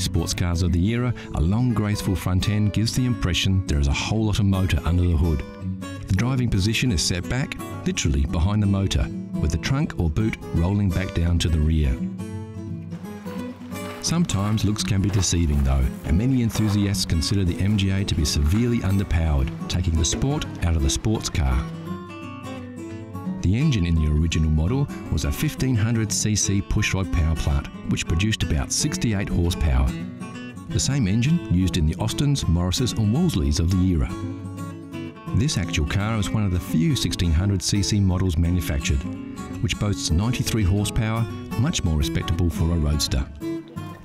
sports cars of the era, a long graceful front end gives the impression there is a whole lot of motor under the hood. The driving position is set back, literally behind the motor, with the trunk or boot rolling back down to the rear. Sometimes looks can be deceiving though, and many enthusiasts consider the MGA to be severely underpowered, taking the sport out of the sports car. The engine in the original model was a 1500cc pushrod power plant, which produced about 68 horsepower. The same engine used in the Austins, Morrises and Wolseleys of the era. This actual car is one of the few 1600cc models manufactured, which boasts 93 horsepower, much more respectable for a roadster.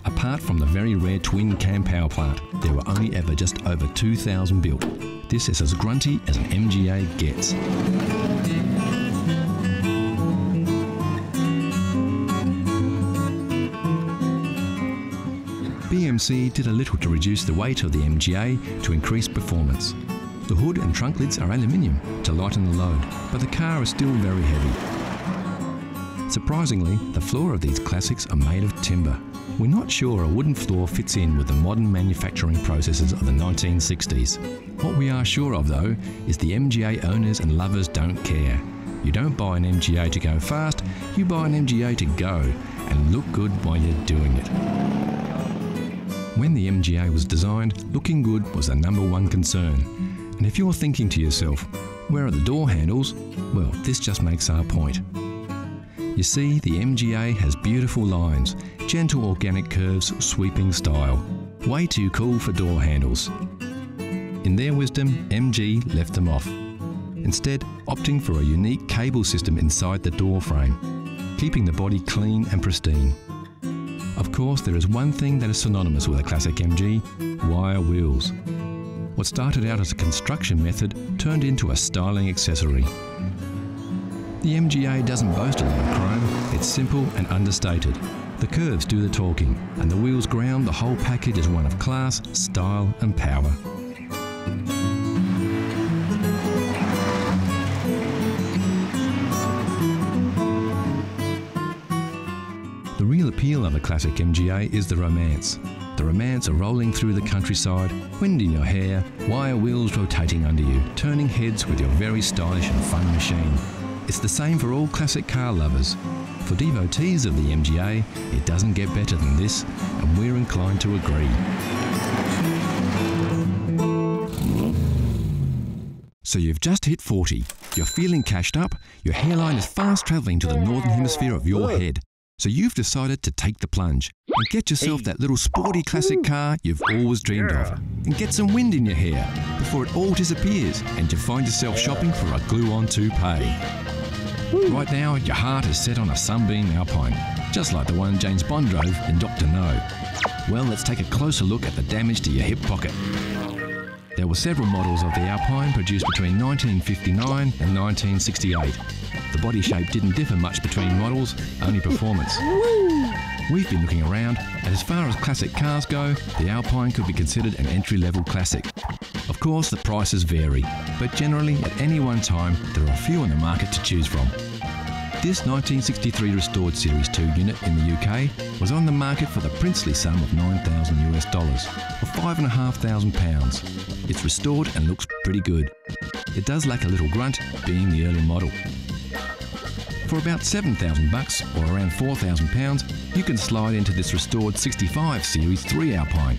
Apart from the very rare twin cam power plant, there were only ever just over 2,000 built. This is as grunty as an MGA gets. BMC did a little to reduce the weight of the MGA to increase performance. The hood and trunk lids are aluminium to lighten the load, but the car is still very heavy. Surprisingly, the floor of these classics are made of timber. We're not sure a wooden floor fits in with the modern manufacturing processes of the 1960s. What we are sure of though is the MGA owners and lovers don't care. You don't buy an MGA to go fast, you buy an MGA to go and look good while you're doing it. When the MGA was designed, looking good was the #1 concern. And if you're thinking to yourself, where are the door handles? Well, this just makes our point. You see, the MGA has beautiful lines, gentle organic curves, sweeping style. Way too cool for door handles. In their wisdom, MG left them off, instead opting for a unique cable system inside the door frame, keeping the body clean and pristine. Of course, there is one thing that is synonymous with a classic MG: wire wheels. What started out as a construction method turned into a styling accessory. The MGA doesn't boast a lot of chrome, it's simple and understated. The curves do the talking, and the wheels ground the whole package as one of class, style and power. The real appeal of a classic MGA is the romance. The romance of rolling through the countryside, wind in your hair, wire wheels rotating under you, turning heads with your very stylish and fun machine. It's the same for all classic car lovers. For devotees of the MGA, it doesn't get better than this, and we're inclined to agree. So you've just hit 40, you're feeling cashed up, your hairline is fast travelling to the northern hemisphere of your head. So you've decided to take the plunge and get yourself that little sporty classic car you've always dreamed of, and get some wind in your hair before it all disappears and you find yourself shopping for a glue-on toupee. Right now, your heart is set on a Sunbeam Alpine, just like the one James Bond drove in Dr. No. Well, let's take a closer look at the damage to your hip pocket. There were several models of the Alpine produced between 1959 and 1968. The body shape didn't differ much between models, only performance. We've been looking around, and as far as classic cars go, the Alpine could be considered an entry-level classic. Of course, the prices vary, but generally at any one time there are a few on the market to choose from. This 1963 restored Series 2 unit in the UK was on the market for the princely sum of $9,000 US, or £5,500. It's restored and looks pretty good. It does lack a little grunt, being the early model. For about $7,000 or around £4,000, you can slide into this restored 65 Series 3 Alpine.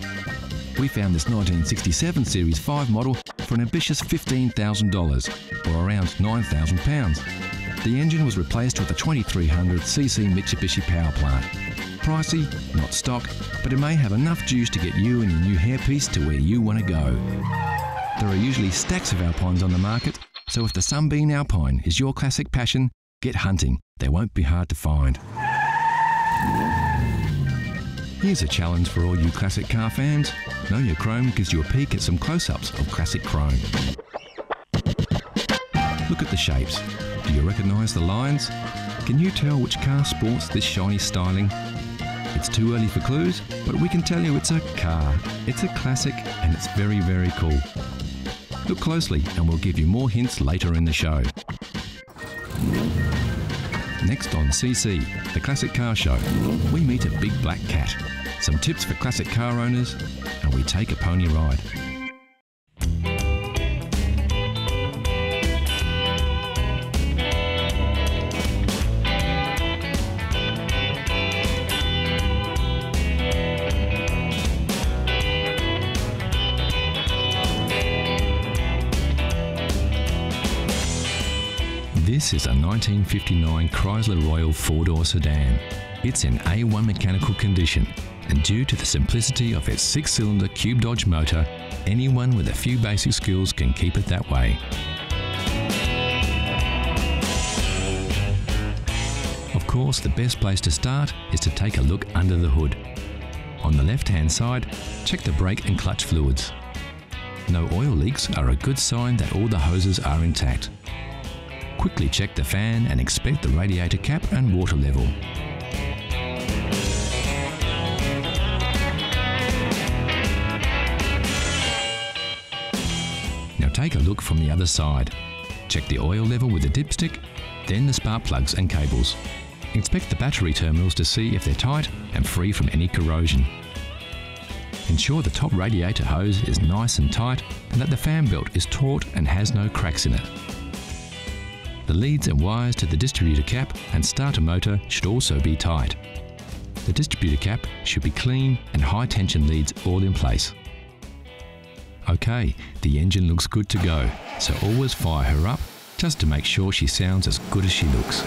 We found this 1967 Series 5 model for an ambitious $15,000 or around £9,000. The engine was replaced with a 2300cc Mitsubishi power plant. Pricey, not stock, but it may have enough juice to get you and your new hairpiece to where you want to go. There are usually stacks of Alpines on the market, so if the Sunbeam Alpine is your classic passion, get hunting. They won't be hard to find. Here's a challenge for all you classic car fans. Know Your Chrome gives you a peek at some close-ups of classic chrome. Look at the shapes. Do you recognise the lines? Can you tell which car sports this shiny styling? It's too early for clues, but we can tell you it's a car. It's a classic and it's very, very cool. Look closely and we'll give you more hints later in the show. Next on CC, the Classic Car Show, we meet a big black cat. some tips for classic car owners, and we take a pony ride. This is a 1959 Chrysler Royal four-door sedan. It's in A1 mechanical condition, and due to the simplicity of its six-cylinder Cube Dodge motor, anyone with a few basic skills can keep it that way. Of course, the best place to start is to take a look under the hood. On the left-hand side, check the brake and clutch fluids. No oil leaks are a good sign that all the hoses are intact. Quickly check the fan and inspect the radiator cap and water level. Now take a look from the other side. Check the oil level with a dipstick, then the spark plugs and cables. Inspect the battery terminals to see if they're tight and free from any corrosion. Ensure the top radiator hose is nice and tight and that the fan belt is taut and has no cracks in it. The leads and wires to the distributor cap and starter motor should also be tight. The distributor cap should be clean and high tension leads all in place. Okay, the engine looks good to go, so always fire her up just to make sure she sounds as good as she looks.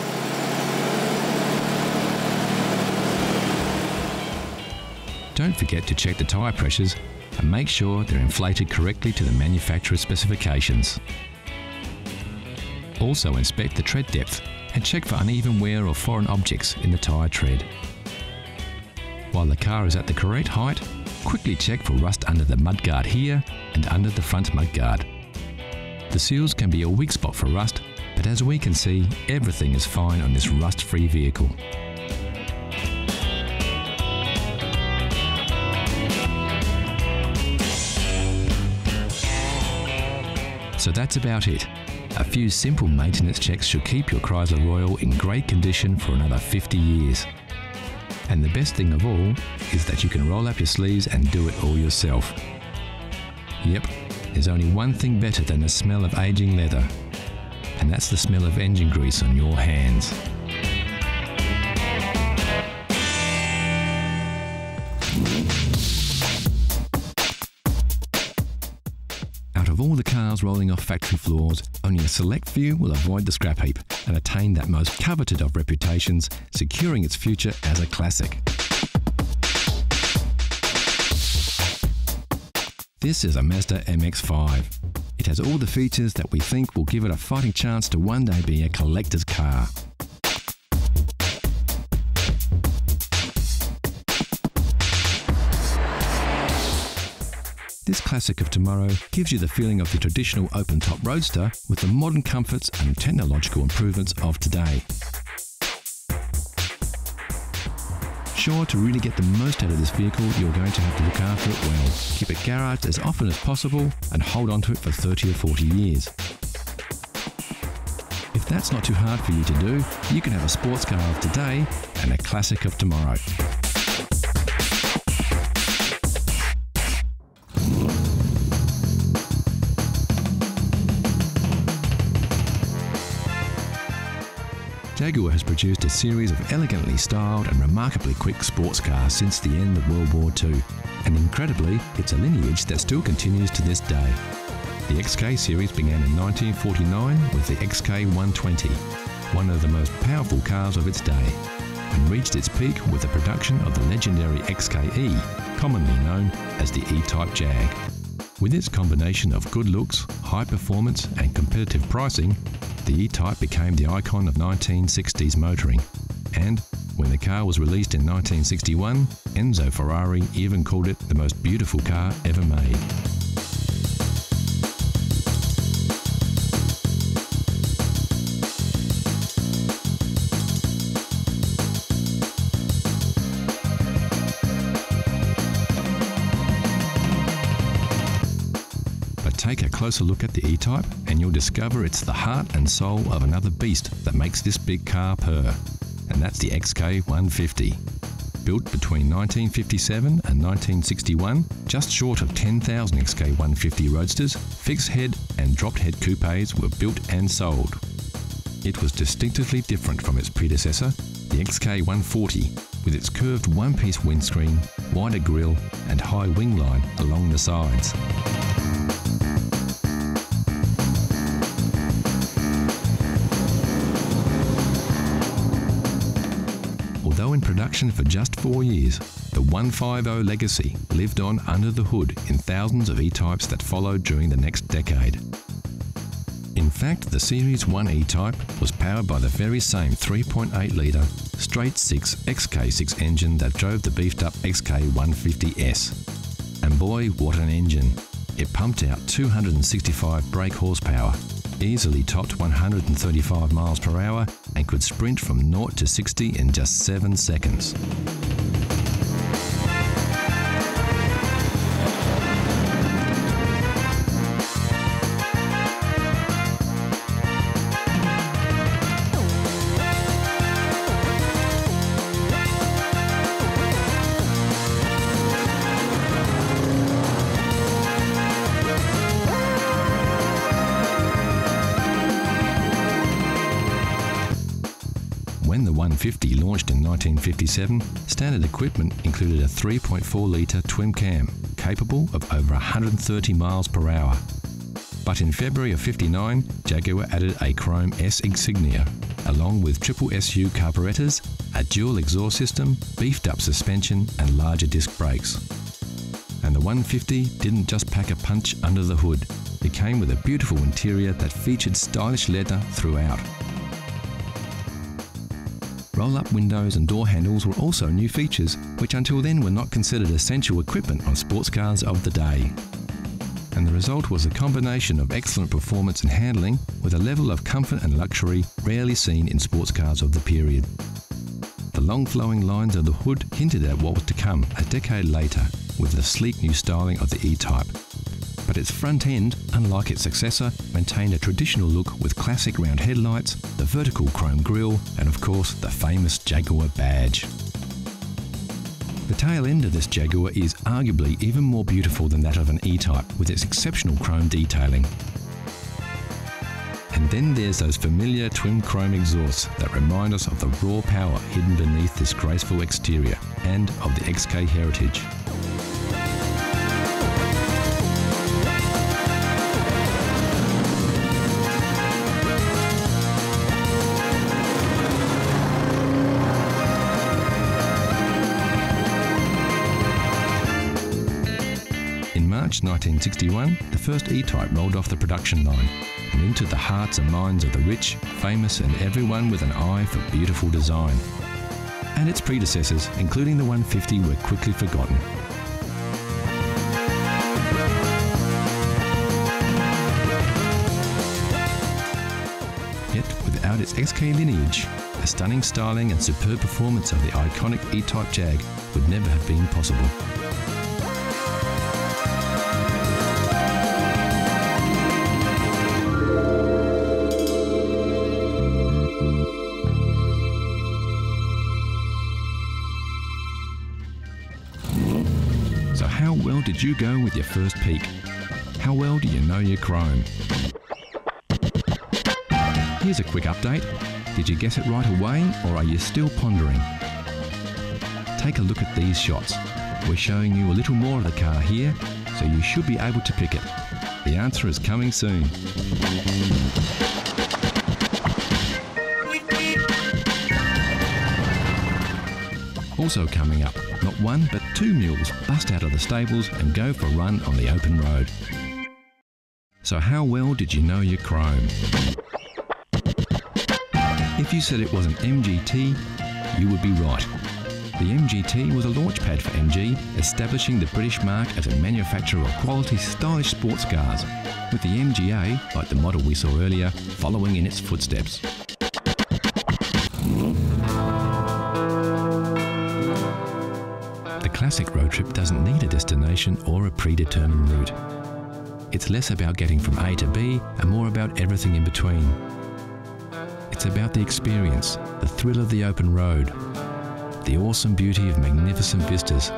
Don't forget to check the tyre pressures and make sure they're inflated correctly to the manufacturer's specifications. Also inspect the tread depth and check for uneven wear or foreign objects in the tyre tread. While the car is at the correct height, quickly check for rust under the mudguard here and under the front mudguard. The seals can be a weak spot for rust, but as we can see, everything is fine on this rust-free vehicle. So that's about it. A few simple maintenance checks should keep your Chrysler Royal in great condition for another 50 years. And the best thing of all is that you can roll up your sleeves and do it all yourself. Yep, there's only one thing better than the smell of aging leather, and that's the smell of engine grease on your hands. Of all the cars rolling off factory floors, only a select few will avoid the scrap heap and attain that most coveted of reputations, securing its future as a classic. This is a Mazda MX-5. It has all the features that we think will give it a fighting chance to one day be a collector's car. This classic of tomorrow gives you the feeling of the traditional open-top roadster with the modern comforts and technological improvements of today. Sure, to really get the most out of this vehicle, you're going to have to look after it well. Keep it garaged as often as possible and hold on to it for 30 or 40 years. If that's not too hard for you to do, you can have a sports car of today and a classic of tomorrow. Jaguar has produced a series of elegantly styled and remarkably quick sports cars since the end of World War II, and incredibly, it's a lineage that still continues to this day. The XK series began in 1949 with the XK120, one of the most powerful cars of its day, and reached its peak with the production of the legendary XKE, commonly known as the E-Type Jag. With its combination of good looks, high performance and competitive pricing, the E-Type became the icon of 1960s motoring, and when the car was released in 1961, Enzo Ferrari even called it the most beautiful car ever made. Take a closer look at the E-Type and you'll discover it's the heart and soul of another beast that makes this big car purr, and that's the XK150. built between 1957 and 1961, just short of 10,000 XK150 Roadsters, fixed head and dropped head coupes were built and sold. It was distinctively different from its predecessor, the XK140, with its curved one-piece windscreen, wider grille and high wing line along the sides. Although in production for just 4 years, the 150 legacy lived on under the hood in thousands of E-types that followed during the next decade. In fact, the Series 1 E-type was powered by the very same 3.8 litre straight-six XK6 engine that drove the beefed-up XK150S. And boy, what an engine! It pumped out 265 brake horsepower, easily topped 135 miles per hour and could sprint from 0 to 60 in just 7 seconds. When the 150 launched in 1957, standard equipment included a 3.4 litre twin cam, capable of over 130 miles per hour. But in February of '59, Jaguar added a chrome S insignia, along with triple SU carburetors, a dual exhaust system, beefed up suspension and larger disc brakes. And the 150 didn't just pack a punch under the hood. It came with a beautiful interior that featured stylish leather throughout. Roll-up windows and door handles were also new features, which until then were not considered essential equipment on sports cars of the day. And the result was a combination of excellent performance and handling with a level of comfort and luxury rarely seen in sports cars of the period. The long flowing lines of the hood hinted at what was to come a decade later with the sleek new styling of the E-Type. But its front end, unlike its successor, maintained a traditional look with classic round headlights, the vertical chrome grille, and of course the famous Jaguar badge. The tail end of this Jaguar is arguably even more beautiful than that of an E-Type, with its exceptional chrome detailing. And then there's those familiar twin chrome exhausts that remind us of the raw power hidden beneath this graceful exterior, and of the XK heritage. In March 1961, the first E-Type rolled off the production line and into the hearts and minds of the rich, famous and everyone with an eye for beautiful design. And its predecessors, including the 150, were quickly forgotten. Yet, without its XK lineage, the stunning styling and superb performance of the iconic E-Type Jag would never have been possible. So how well did you go with your first peek? How well do you know your chrome? Here's a quick update. Did you guess it right away, or are you still pondering? Take a look at these shots. We're showing you a little more of the car here, so you should be able to pick it. The answer is coming soon. Also coming up, not one but 2 mules bust out of the stables and go for a run on the open road. So how well did you know your chrome? If you said it was an MGT, you would be right. The MGT was a launchpad for MG, establishing the British mark as a manufacturer of quality, stylish sports cars, with the MGA, like the model we saw earlier, following in its footsteps. The classic road trip doesn't need a destination or a predetermined route. It's less about getting from A to B and more about everything in between. It's about the experience, the thrill of the open road, the awesome beauty of magnificent vistas,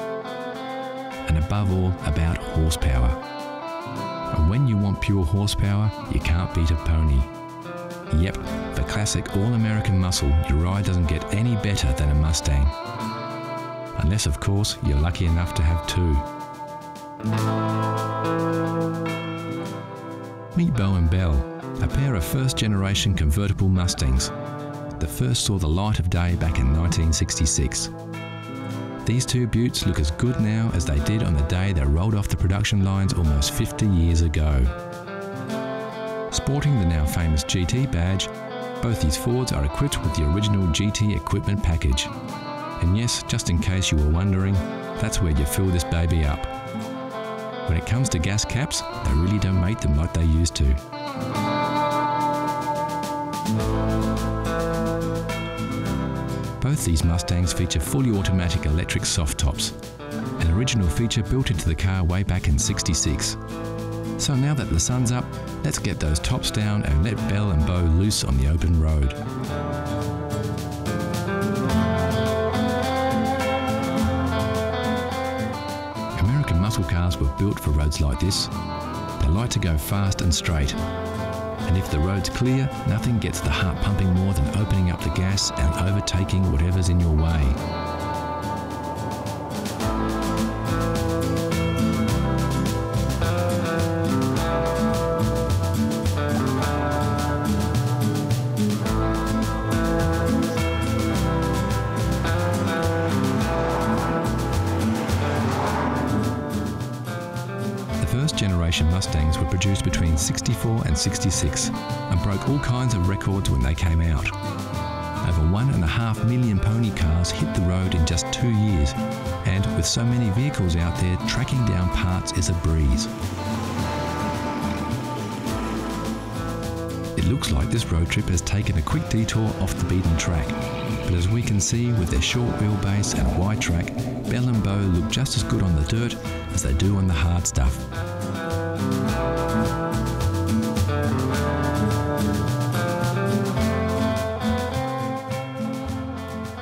and above all, about horsepower. And when you want pure horsepower, you can't beat a pony. Yep, for classic all-American muscle, your ride doesn't get any better than a Mustang. Unless, of course, you're lucky enough to have two. Meet Bo and Belle, a pair of first-generation convertible Mustangs. The first saw the light of day back in 1966. These two beauts look as good now as they did on the day they rolled off the production lines almost 50 years ago. Sporting the now famous GT badge, both these Fords are equipped with the original GT equipment package. And yes, just in case you were wondering, that's where you fill this baby up. When it comes to gas caps, they really don't make them like they used to. Both these Mustangs feature fully automatic electric soft tops, an original feature built into the car way back in '66. So now that the sun's up, let's get those tops down and let Belle and Bo loose on the open road. American muscle cars were built for roads like this. They like to go fast and straight. And if the road's clear, nothing gets the heart pumping more than opening up the gas and overtaking whatever's in your way. First-generation Mustangs were produced between '64 and '66 and broke all kinds of records when they came out. Over 1.5 million pony cars hit the road in just 2 years, and with so many vehicles out there, tracking down parts is a breeze. It looks like this road trip has taken a quick detour off the beaten track, but as we can see with their short wheelbase and wide track, Belle and Bo look just as good on the dirt as they do on the hard stuff.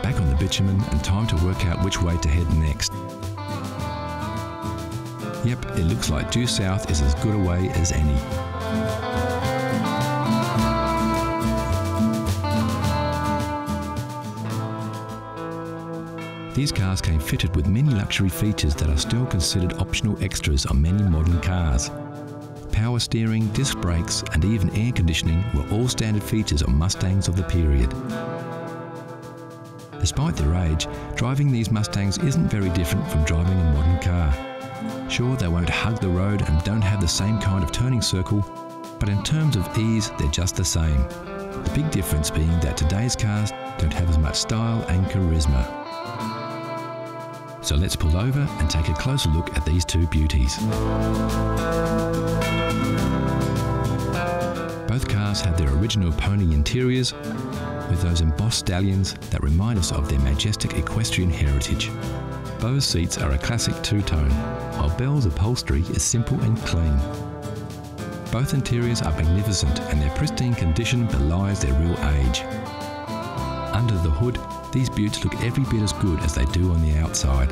Back on the bitumen and time to work out which way to head next. Yep, it looks like due south is as good a way as any. These cars came fitted with many luxury features that are still considered optional extras on many modern cars. Power steering, disc brakes, and even air conditioning were all standard features on Mustangs of the period. Despite their age, driving these Mustangs isn't very different from driving a modern car. Sure, they won't hug the road and don't have the same kind of turning circle, but in terms of ease, they're just the same. The big difference being that today's cars don't have as much style and charisma. So let's pull over and take a closer look at these two beauties. Both cars have their original pony interiors with those embossed stallions that remind us of their majestic equestrian heritage. Bo's seats are a classic two-tone, while Belle's upholstery is simple and clean. Both interiors are magnificent and their pristine condition belies their real age. Under the hood, these beauts look every bit as good as they do on the outside.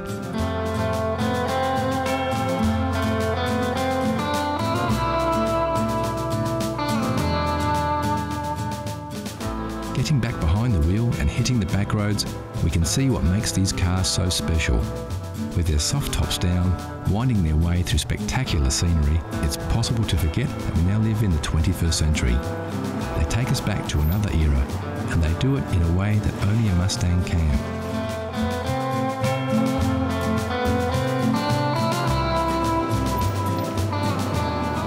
Getting back behind the wheel and hitting the back roads, we can see what makes these cars so special. With their soft tops down, winding their way through spectacular scenery, it's possible to forget that we now live in the 21st century. They take us back to another era, and they do it in a way that only a Mustang can.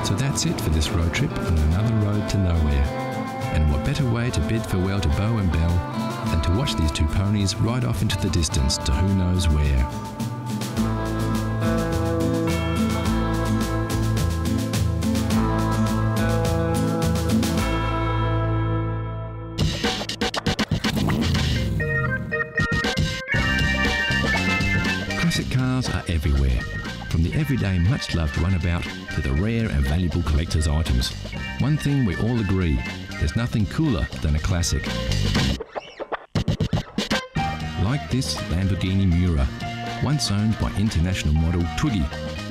So that's it for this road trip on another road to nowhere. And what better way to bid farewell to Bo and Belle than to watch these two ponies ride off into the distance to who knows where. Classic cars are everywhere, from the everyday much-loved runabout to the rare and valuable collector's items. One thing we all agree, there's nothing cooler than a classic. like this Lamborghini Miura, once owned by international model Twiggy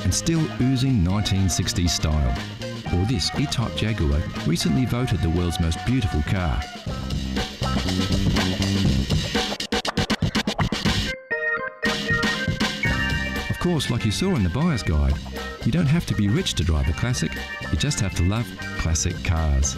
and still oozing 1960s style. Or this E-Type Jaguar, recently voted the world's most beautiful car. Of course, like you saw in the buyer's guide, you don't have to be rich to drive a classic, you just have to love classic cars.